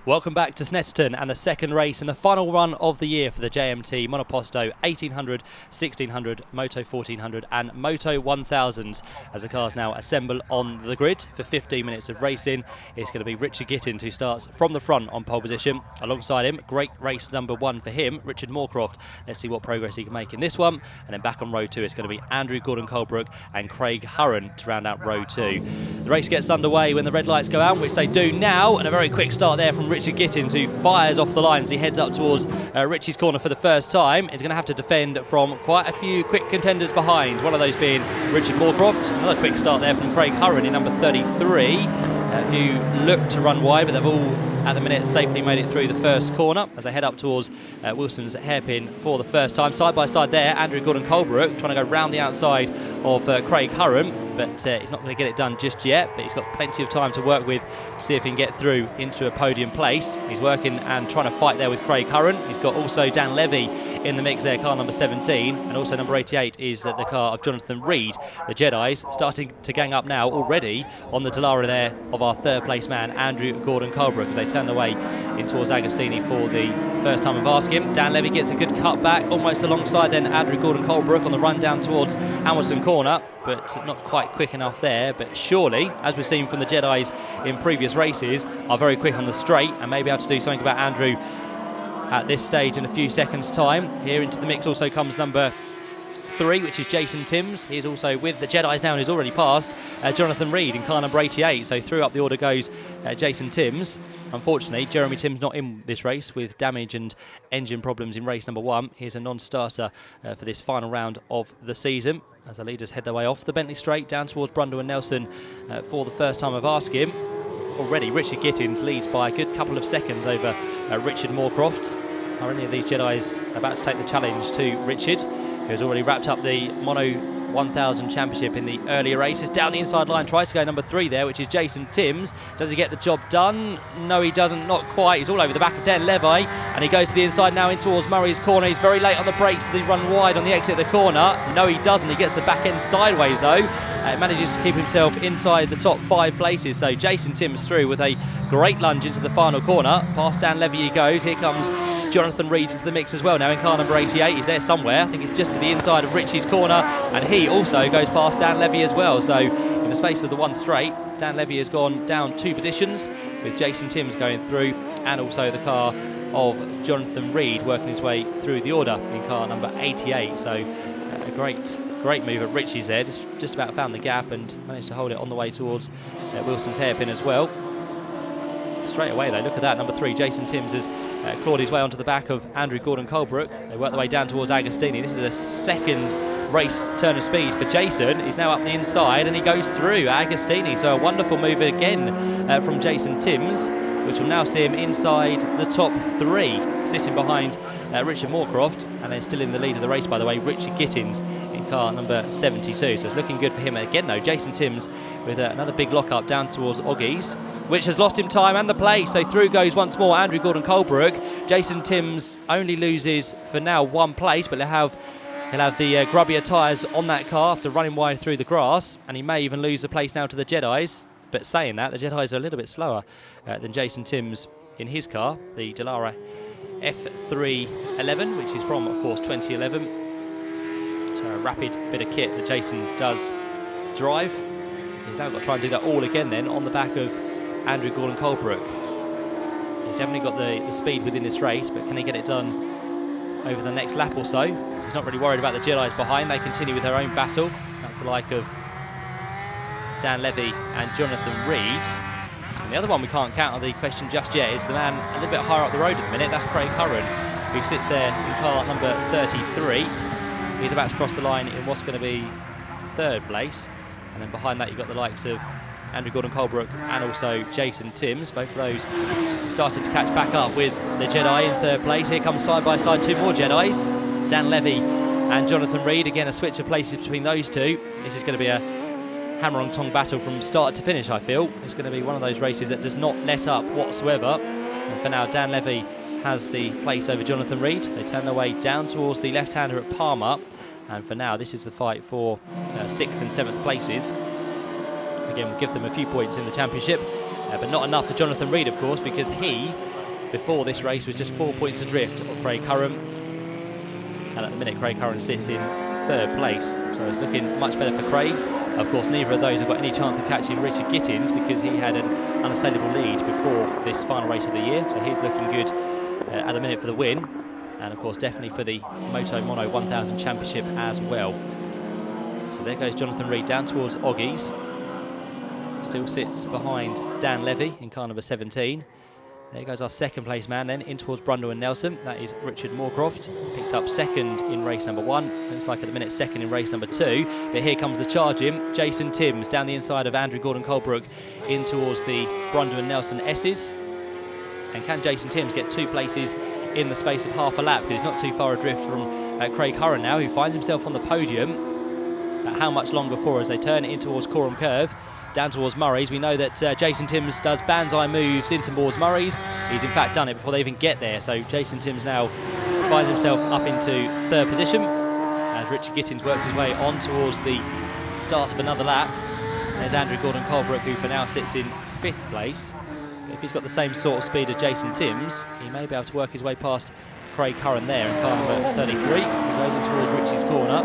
Welcome back to Snetterton and the second race and the final run of the year for the JMT Monoposto 1800, 1600, Moto 1400 and Moto 1000 as the cars now assemble on the grid for 15 minutes of racing. It's going to be Richard Gittins who starts from the front on pole position. Alongside him, great race number one for him, Richard Moorcroft. Let's see what progress he can make in this one. And then back on row two, it's going to be Andrew Gordon-Colebrook and Craig Hurren to round out row two. The race gets underway when the red lights go out, which they do now, and a very quick start there from Richard Gittins, who fires off the line as he heads up towards Richie's corner for the first time. He's going to have to defend from quite a few quick contenders behind, one of those being Richard Moorcroft. Another quick start there from Craig Hurren in number 33, who look to run wide, but they've all at the minute safely made it through the first corner as they head up towards Wilson's hairpin for the first time. Side by side there, Andrew Gordon-Colebrook trying to go round the outside of Craig Hurren, but he's not going to get it done just yet, but he's got plenty of time to work with to see if he can get through into a podium place. He's working and trying to fight there with Craig Hurren. He's got also Dan Levy in the mix there, car number 17, and also number 88 is the car of Jonathan Reed. The Jedis starting to gang up now already on the Dallara there of our third place man, Andrew Gordon-Colebrook, as they turn the way in towards Agostini for the first time of asking. Dan Levy gets a good cut back, almost alongside then Andrew Gordon-Colebrook on the run down towards Hamilton Corner, but not quite quick enough there. But surely, as we've seen from the Jedis in previous races, are very quick on the straight and may be able to do something about Andrew at this stage in a few seconds' time. Here into the mix also comes number 3, which is Jason Timms. He's also with the Jedis now and he's already passed Jonathan Reed in car number 88. So through up the order goes Jason Timms. Unfortunately, Jeremy Timms not in this race with damage and engine problems in race number 1. He's a non-starter for this final round of the season as the leaders head their way off the Bentley Straight down towards Brundle and Nelson for the first time of asking. Already Richard Gittins leads by a good couple of seconds over Richard Moorcroft. Are any of these Jedis about to take the challenge to Richard, who's already wrapped up the Mono 1000 Championship in the earlier races? Down the inside line, tries to go number 3 there, which is Jason Timms. Does he get the job done? No, he doesn't, not quite. He's all over the back of Dan Levy, and he goes to the inside now in towards Murray's corner. He's very late on the brakes to run wide on the exit of the corner. No, he doesn't. He gets the back end sideways though. Manages to keep himself inside the top 5 places. So Jason Timms through with a great lunge into the final corner. Past Dan Levy he goes. Here comes Jonathan Reed into the mix as well now in car number 88. He's there somewhere. I think it's just to the inside of Richie's corner, and he also goes past Dan Levy as well. So in the space of the one straight, Dan Levy has gone down 2 positions with Jason Timms going through, and also the car of Jonathan Reed working his way through the order in car number 88. So a great move at Richie's there. Just about found the gap and managed to hold it on the way towards Wilson's hairpin as well. Straight away though, look at that, number 3 Jason Timms has clawed his way onto the back of Andrew Gordon-Colebrook. They work their way down towards Agostini. This is a second race turn of speed for Jason. He's now up the inside and he goes through Agostini. So a wonderful move again from Jason Timms, which will now see him inside the top 3, sitting behind Richard Moorcroft, and then still in the lead of the race by the way, Richard Gittins in car number 72. So it's looking good for him again though. Jason Timms with another big lock up down towards Oggies, which has lost him time and the place. So through goes once more Andrew Gordon-Colebrook. Jason Timms only loses for now 1 place, but he'll have the grubbier tyres on that car after running wide through the grass, and he may even lose the place now to the Jedis. But saying that, the Jedis are a little bit slower than Jason Timms in his car, the Dallara F311, which is from, of course, 2011. So a rapid bit of kit that Jason does drive. He's now got to try and do that all again then on the back of Andrew Gordon-Colebrook. He's definitely got the speed within this race, but can he get it done over the next lap or so? He's not really worried about the Jedis behind. They continue with their own battle. That's the like of Dan Levy and Jonathan Reed. And the other one we can't count on the question just yet is the man a little bit higher up the road at the minute. That's Craig Hurren, who sits there in car number 33. He's about to cross the line in what's going to be 3rd place. And then behind that you've got the likes of Andrew Gordon-Colebrook and also Jason Timms. Both of those started to catch back up with the Jedi in 3rd place. Here comes side by side 2 more Jedis, Dan Levy and Jonathan Reed. Again, a switch of places between those 2. This is going to be a hammer-on-tongue battle from start to finish, I feel. It's going to be one of those races that does not let up whatsoever. And for now, Dan Levy has the place over Jonathan Reed. They turn their way down towards the left-hander at Palmer. And for now, this is the fight for 6th and 7th places. Again, we'll give them a few points in the championship, but not enough for Jonathan Reed, of course, because he before this race was just 4 points adrift of Craig Curran. And at the minute, Craig Curran sits in 3rd place. So it's looking much better for Craig. Of course, neither of those have got any chance of catching Richard Gittins because he had an unassailable lead before this final race of the year. So he's looking good at the minute for the win. And of course, definitely for the Moto Mono 1000 Championship as well. So there goes Jonathan Reed down towards Oggies. Still sits behind Dan Levy in car number 17. There goes our 2nd place man then in towards Brundle and Nelson. That is Richard Moorcroft. Picked up 2nd in race number 1. Looks like at the minute 2nd in race number 2. But here comes the charge in. Jason Timms down the inside of Andrew Gordon-Colebrook in towards the Brundle and Nelson S's. And can Jason Timms get 2 places in the space of half a lap? He's not too far adrift from Craig Curran now, who finds himself on the podium. How much longer for as they turn in towards Coram Curve, down towards Murray's. We know that Jason Timms does banzai moves in towards Murray's. He's in fact done it before they even get there. So Jason Timms now finds himself up into 3rd position as Richard Gittins works his way on towards the start of another lap. There's Andrew Gordon-Colebrook, who for now sits in 5th place. If he's got the same sort of speed as Jason Timms, he may be able to work his way past Craig Curran there in car number 33. He goes in towards Richie's corner,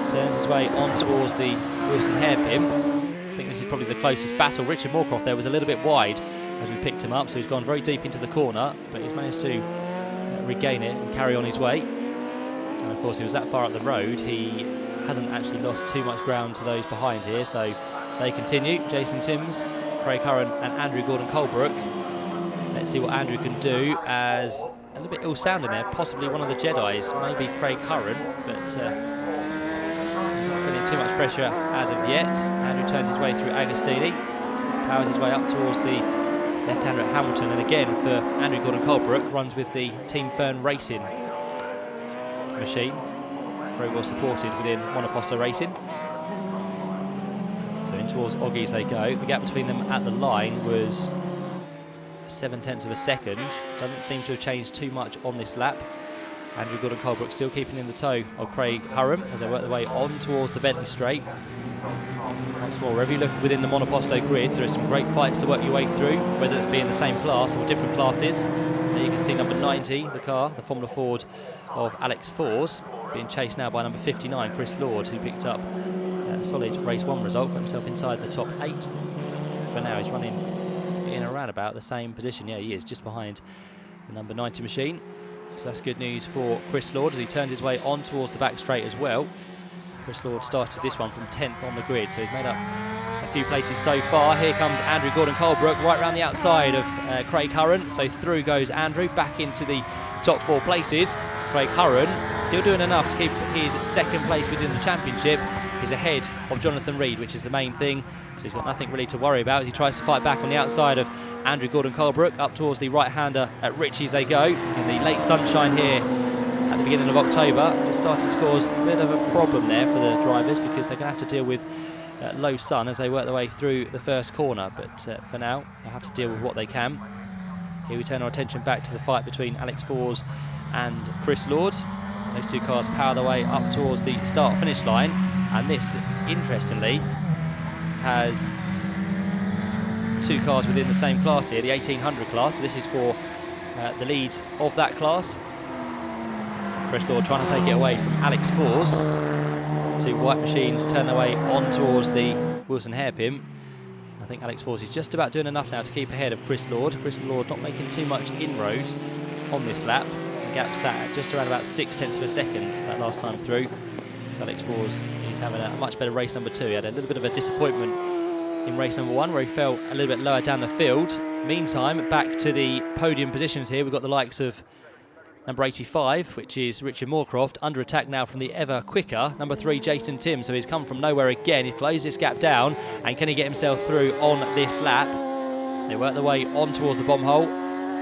turns his way on towards the Wilson hairpin. I think this is probably the closest battle. Richard Moorcroft there was a little bit wide as we picked him up, so he's gone very deep into the corner, but he's managed to regain it and carry on his way. And of course, he was that far up the road, he hasn't actually lost too much ground to those behind here, so they continue. Jason Timms, Craig Curran and Andrew Gordon-Colebrook. Let's see what Andrew can do, as a little bit ill-sounding there, possibly one of the Jedis, maybe Craig Curran, but he's not feeling too much pressure as of yet. Andrew turns his way through Agostini, powers his way up towards the left-hander at Hamilton, and again for Andrew Gordon-Colebrook, runs with the Team Fern Racing machine, very well supported within Monoposto Racing. So in towards Oggies they go. The gap between them at the line was 0.7 of a second. Doesn't seem to have changed too much on this lap. Andrew Gordon-Colebrook still keeping in the tow of Craig Curran as they work their way on towards the Bentley Straight. Once more, wherever you look within the Monoposto grids, there are some great fights to work your way through, whether it be in the same class or different classes. There you can see number 90, the car, the Formula Ford of Alex Fors, being chased now by number 59, Chris Lord, who picked up a solid race 1 result, got himself inside the top 8. For now, he's running in around about the same position. Yeah, he is, just behind the number 90 machine. So that's good news for Chris Lord as he turns his way on towards the back straight as well. Chris Lord started this one from 10th on the grid, so he's made up a few places so far. Here comes Andrew Gordon-Colebrook right around the outside of Craig Curran. So through goes Andrew back into the top 4 places. Craig Curran still doing enough to keep his 2nd place within the championship. He's ahead of Jonathan Reed, which is the main thing. So he's got nothing really to worry about as he tries to fight back on the outside of Andrew Gordon-Colebrook up towards the right-hander at Ritchie's they go. In the late sunshine here at the beginning of October, it's starting to cause a bit of a problem there for the drivers because they're going to have to deal with low sun as they work their way through the first corner. But for now, they'll have to deal with what they can. Here we turn our attention back to the fight between Alex Fors and Chris Lord. Those 2 cars power their way up towards the start-finish line. And this, interestingly, has 2 cars within the same class here, the 1800 class. So this is for the lead of that class. Chris Lord trying to take it away from Alex Fors. 2 white machines turn their way on towards the Wilson hairpin. I think Alex Fors is just about doing enough now to keep ahead of Chris Lord. Chris Lord not making too much inroads on this lap. The gap sat at just around about 0.6 of a second that last time through. So Alex Fors is having a much better race number 2. He had a little bit of a disappointment in race number 1 where he fell a little bit lower down the field. Meantime, back to the podium positions here. We've got the likes of number 85, which is Richard Moorcroft, under attack now from the ever quicker number 3, Jason Timms. So he's come from nowhere again. He's closed this gap down, and can he get himself through on this lap? They work their way on towards the bomb hole.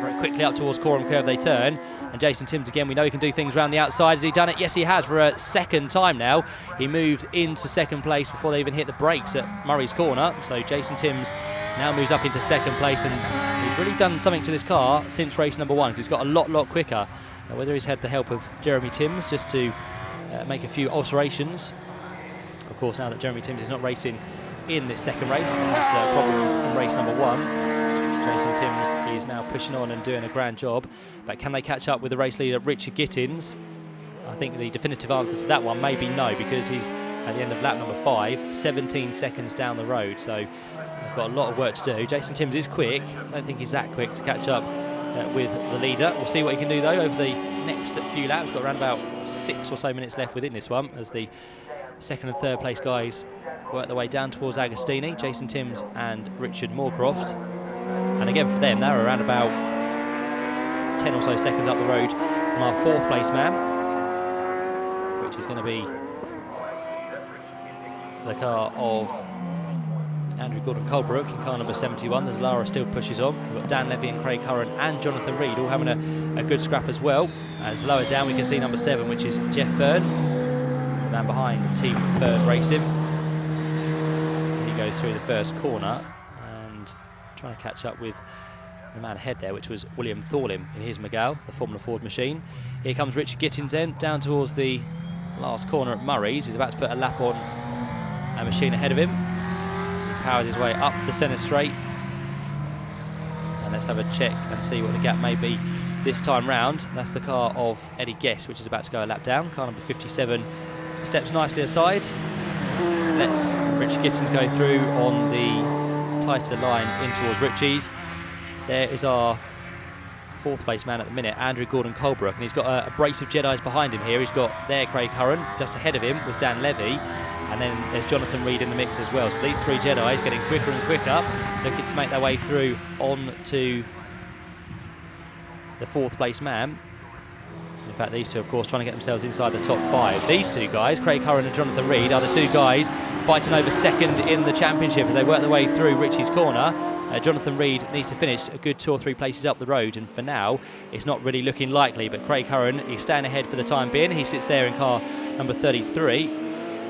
Very quickly up towards Coram Curve they turn, and Jason Timms again, we know he can do things around the outside. Has he done it? Yes, he has, for a 2nd time now. He moves into 2nd place before they even hit the brakes at Murray's corner. So Jason Timms now moves up into 2nd place, and he's really done something to this car since race number 1, because he's got a lot quicker. Whether he's had the help of Jeremy Timms just to make a few alterations. Of course, now that Jeremy Timms is not racing in this 2nd race, and problems in race number 1, Jason Timms is now pushing on and doing a grand job, but can they catch up with the race leader Richard Gittins? I think the definitive answer to that one may be no, because he's at the end of lap number 5, 17 seconds down the road, so they've got a lot of work to do. Jason Timms is quick. I don't think he's that quick to catch up with the leader. We'll see what he can do though over the next few laps. Got around about 6 or so minutes left within this one as the second and third place guys work their way down towards Agostini, Jason Timms and Richard Moorcroft. And again for them, they're around about 10 or so seconds up the road from our 4th place man, which is going to be the car of Andrew Gordon-Colebrook in car number 71. The Lara still pushes on. We've got Dan Levy and Craig Curran and Jonathan Reed all having a good scrap as well. As lower down we can see number 7, which is Jeff Fern, the man behind Team Fern Racing. He goes through the first corner and trying to catch up with the man ahead there, which was William Thorlim in his Miguel, the Formula Ford machine. Here comes Richard Gittins then, down towards the last corner at Murray's. He's about to put a lap on a machine ahead of him. Powers his way up the centre straight, and let's have a check and see what the gap may be this time round. That's the car of Eddie Guest, which is about to go a lap down. Car number 57 steps nicely aside, lets Richard Gittins go through on the tighter line in towards Richie's. There is our 4th place man at the minute, Andrew Gordon-Colebrook, and he's got a brace of Jedis behind him here. He's got there Craig Curran. Just ahead of him was Dan Levy, and then there's Jonathan Reed in the mix as well. So these 3 Jedis getting quicker and quicker, looking to make their way through on to the 4th place man. In fact, these 2, of course, trying to get themselves inside the top 5. These 2 guys, Craig Curran and Jonathan Reed, are the 2 guys fighting over second in the championship as they work their way through Richie's corner. Jonathan Reed needs to finish a good 2 or 3 places up the road, and for now it's not really looking likely, but Craig Curran is staying ahead for the time being. He sits there in car number 33.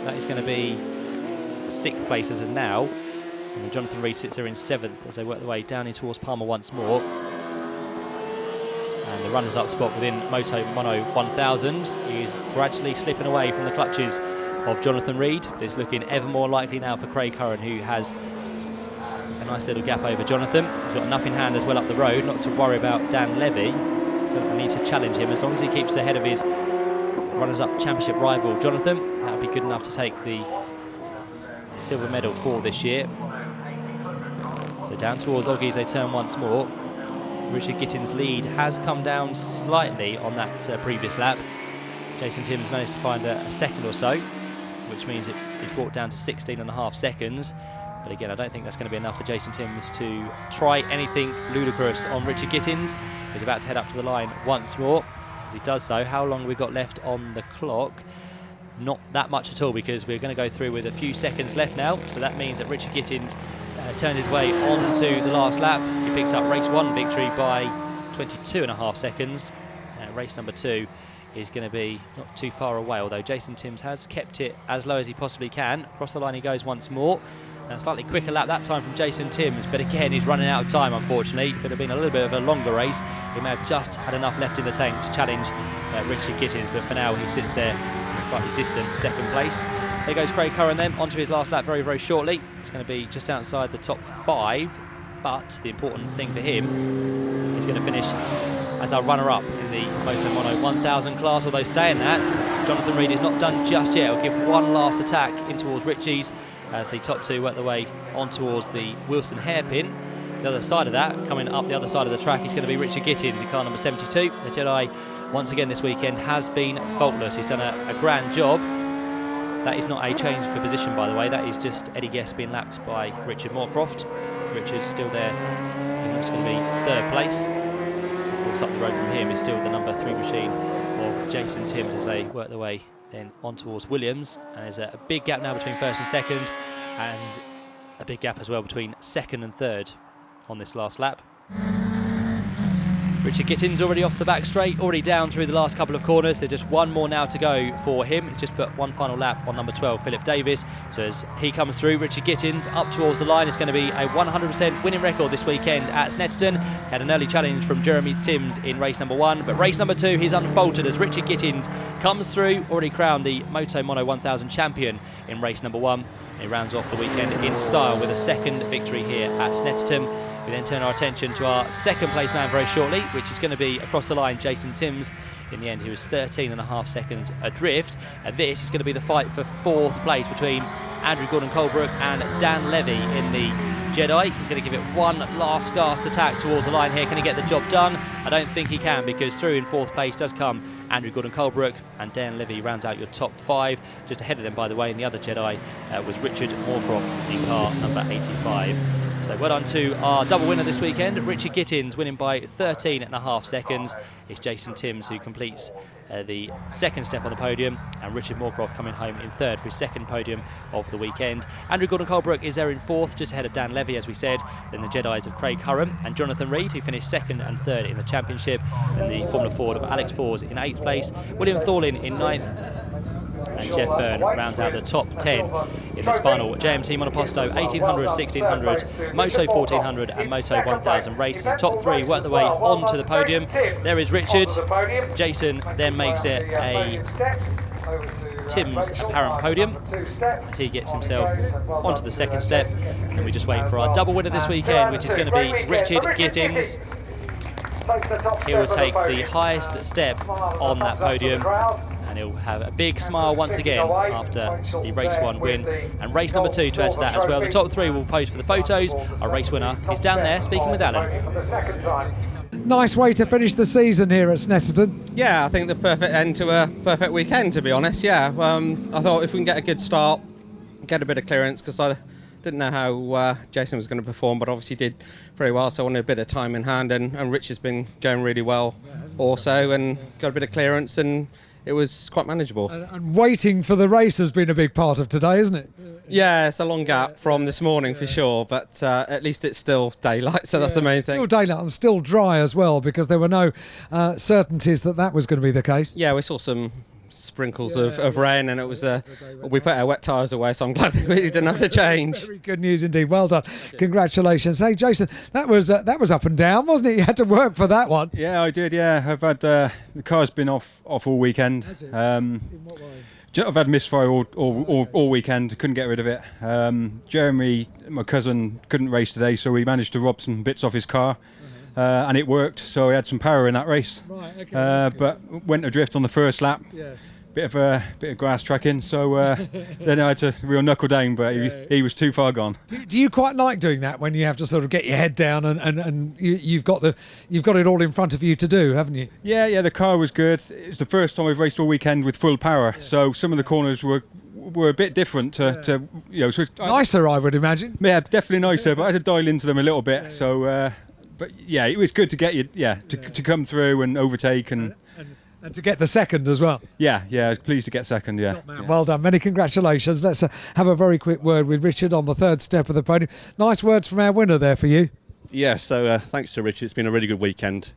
That is going to be 6th place as of now, and then Jonathan Reed sits there in 7th as they work their way down in towards Palmer once more. And the runners-up spot within Moto 1000 is gradually slipping away from the clutches of Jonathan Reed. It's looking ever more likely now for Craig Curran, who has a nice little gap over Jonathan. He's got enough in hand as well up the road not to worry about Dan Levy. Don't need to challenge him as long as he keeps ahead of his runners-up championship rival Jonathan. That would be good enough to take the silver medal for this year. So down towards Oggies they turn once more. Richard Gittins' lead has come down slightly on that previous lap. Jason Timms managed to find a second or so, which means it is brought down to 16.5 seconds. But again, I don't think that's going to be enough for Jason Timms to try anything ludicrous on Richard Gittins, who's about to head up to the line once more. As he does so, how long have we got left on the clock? Not that much at all, because we're going to go through with a few seconds left now. So that means that Richard Gittins turned his way on to the last lap. He picked up race 1 victory by 22.5 seconds. Race number 2 is going to be not too far away, although Jason Timms has kept it as low as he possibly can. Across the line he goes once more. A slightly quicker lap that time from Jason Timms, but again he's running out of time, unfortunately. Could have been a little bit of a longer race. He may have just had enough left in the tank to challenge Richard Gittins, but for now he sits there in a slightly distant 2nd place. There goes Craig Curran then, onto his last lap very, very shortly. It's going to be just outside the top 5, but the important thing for him is going to finish as our runner-up in the Moto 1000 class. Although saying that, Jonathan Reed is not done just yet. He'll give one last attack in towards Richie's as the top 2 work their way on towards the Wilson hairpin. The other side of that, coming up the other side of the track, is going to be Richard Gittins in car number 72. The Jedi, once again this weekend, has been faultless. He's done a grand job. That is not a change for position, by the way. That is just Eddie Guest being lapped by Richard Moorcroft. Richard's still there. It's going to be 3rd place. Of course, up the road from him is still the number 3 machine of Jason Timms as they work their way then on towards Williams. And there's a big gap now between 1st and 2nd, and a big gap as well between 2nd and 3rd on this last lap. Richard Gittins already off the back straight, already down through the last couple of corners. There's just one more now to go for him. He's just put one final lap on number 12, Philip Davis. So as he comes through, Richard Gittins up towards the line. It's going to be a 100% winning record this weekend at Snetterton. Had an early challenge from Jeremy Timms in race number 1, but race number 2 he's unfolded as Richard Gittins comes through, already crowned the Moto 1000 champion in race number 1. He rounds off the weekend in style with a 2nd victory here at Snetterton. We then turn our attention to our second place man very shortly, which is going to be across the line Jason Timms. In the end, he was 13.5 seconds adrift, and this is going to be the fight for 4th place between Andrew Gordon-Colebrook and Dan Levy in the Jedi. He's going to give it one last gasp attack towards the line here. Can he get the job done? I don't think he can, because through in 4th place does come Andrew Gordon-Colebrook, and Dan Levy rounds out your top 5. Just ahead of them, by the way, in the other Jedi was Richard Moorcroft in car number 85. So well done to our double winner this weekend. Richard Gittins winning by 13.5 seconds. It's Jason Timms who completes the second step on the podium, and Richard Moorcroft coming home in 3rd for his second podium of the weekend. Andrew Gordon-Colebrook is there in 4th, just ahead of Dan Levy, as we said. Then the Jedis of Craig Curran and Jonathan Reed, who finished 2nd and 3rd in the championship. And the Formula Ford of Alex Fours in 8th place. William Thorlin in 9th. And Jeff Fern rounds out the top 10 in this final JMT Monoposto 1800, 1600, Moto 1400 and Moto 1000 race. The top 3 work their way onto the podium. There is Richard. Jason then makes it a Tim's apparent podium as he gets himself onto the second step. And then we just wait for our double winner this weekend, which is going to be Richard Gittins. He will take the highest step on that podium, and he'll have a big smile once again after the race 1 win, and race number 2 to add to that as well. The top 3 will pose for the photos. Our race winner is down there speaking with Alan. Nice way to finish the season here at Snetterton. Yeah, I think the perfect end to a perfect weekend, to be honest. Yeah, I thought if we can get a good start, get a bit of clearance, because I didn't know how Jason was going to perform, but obviously did very well, so I wanted a bit of time in hand, and Rich has been going really well also, and got a bit of clearance, and it was quite manageable. And waiting for the race has been a big part of today, isn't it? Yeah, it's a long gap from this morning for sure, but at least it's still daylight, so that's the main thing. Still daylight and still dry as well, because there were no certainties that was going to be the case. Yeah, we saw some sprinkles of rain, and it was we put our wet tyres away, so I'm glad we didn't have to change. Very good news indeed. Well done. Congratulations. Hey Jason, that was up and down, wasn't it? You had to work for that one. Yeah, I did. Yeah, I've had the car's been off all weekend. In what way? I've had misfire all weekend. Couldn't get rid of it. Jeremy, my cousin, couldn't race today, so we managed to rob some bits off his car. And it worked, so we had some power in that race. Right, okay, but went adrift on the first lap. Yes. Bit of grass tracking, so then I had to real knuckle down, but he was too far gone. Do you quite like doing that when you have to sort of get your head down and you've got it all in front of you to do, haven't you? Yeah, the car was good. It's the first time we've raced all weekend with full power, so some of the corners were a bit different to So nicer, I would imagine. Yeah, definitely nicer, but I had to dial into them a little bit. So, but yeah, it was good to get you, to come through and overtake and to get the second as well. Yeah, I was pleased to get second. Yeah. Well done, many congratulations. Let's have a very quick word with Richard on the 3rd step of the podium. Nice words from our winner there for you. Yeah, so thanks to Richard. It's been a really good weekend.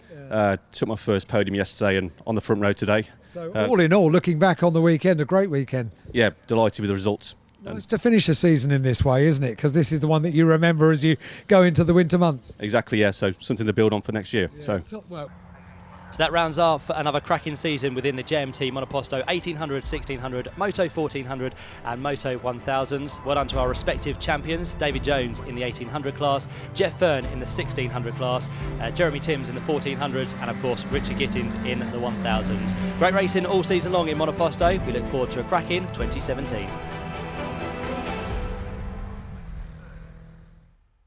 Took my first podium yesterday and on the front row today. So all in all, looking back on the weekend, a great weekend. Yeah, delighted with the results. Nice to finish a season in this way, isn't it? Because this is the one that you remember as you go into the winter months. Exactly, yeah. So something to build on for next year. Yeah, So top work. So that rounds off another cracking season within the JMT Monoposto 1800, 1600, Moto 1400 and Moto 1000s. Well done to our respective champions, David Jones in the 1800 class, Jeff Fern in the 1600 class, Jeremy Timms in the 1400s, and of course Richard Gittins in the 1000s. Great racing all season long in Monoposto. We look forward to a cracking 2017.